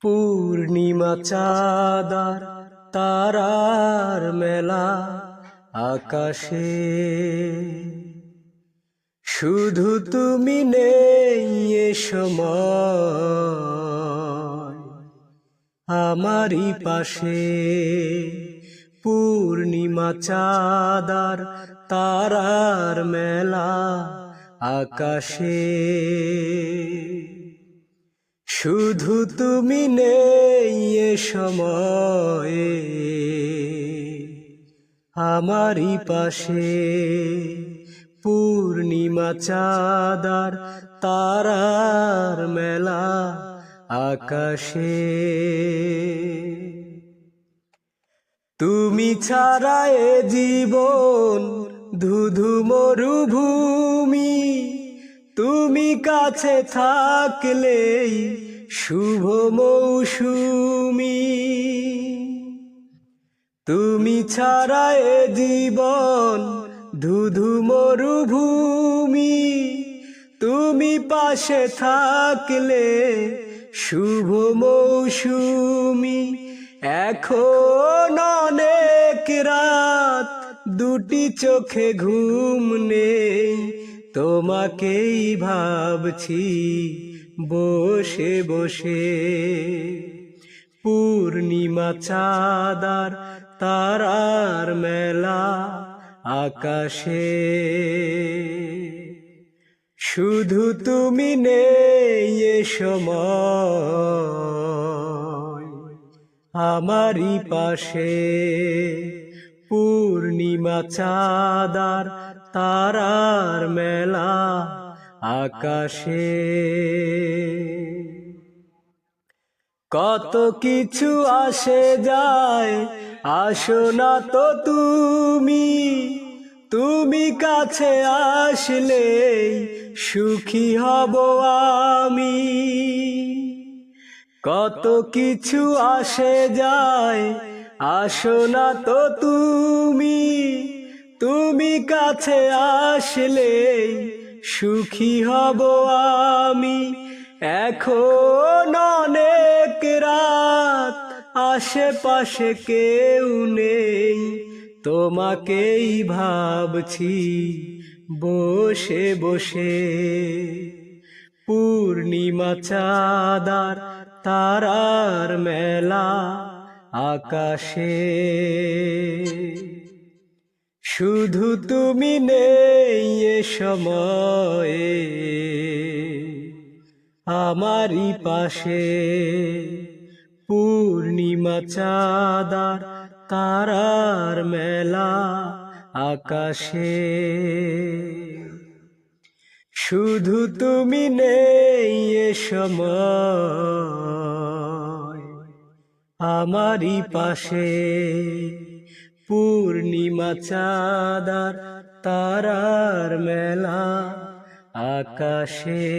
পূর্ণিমা চাঁদার তারার মেলা আকাশে, শুধু তুমি নেই এ সময় আমারই পাশে। পূর্ণিমা চাঁদার তারার মেলা আকাশে, শুধু তুমি নেই এ সময়ে আমারই পাশে। পূর্ণিমা চাঁদার তারার মেলা আকাশে, তুমি ছাড়া এ জীবন ধুধু মরুভূমি, তুমি কাছে থাকলেই শুভ মৌসুমি। তুমি ছাড়া এ জীবন ধুধু মরুভূমি, তুমি পাশে থাকলে শুভ মৌসুমি। এখন অনেক রাত, দুটি চোখে ঘুম নেই, তোমাকেই ভাবছি বসে বসে। পূর্ণিমা চাঁদার তারার মেলা আকাশে, শুধু তুমি নেই এ সময় আমারই পাশে। পূর্ণিমা চাঁদার তারার মেলা আকাশে, কত কিছু আসে যায়, আসো না তো তুমি, তুমি কাছে আসলে সুখী হব আমি। কত কিছু আসে যায়, আসো না তো তুমি, তুমি কাছে আসলে সুখী হব আমি। এখন অনেক রাত, আশেপাশে কেউ নেই, তোমাকেই ভাবছি বসে বসে। পূর্ণিমা চাঁদার তারার মেলা আকাশে, শুধু তুমি নেই এ সময়ে আমারই পাশে। পূর্ণিমা চাঁদার তারার মেলা আকাশে, শুধু তুমি নেই এ সময় আমারই পাশে। পূর্ণিমা চাঁদার তারার মেলা আকাশে।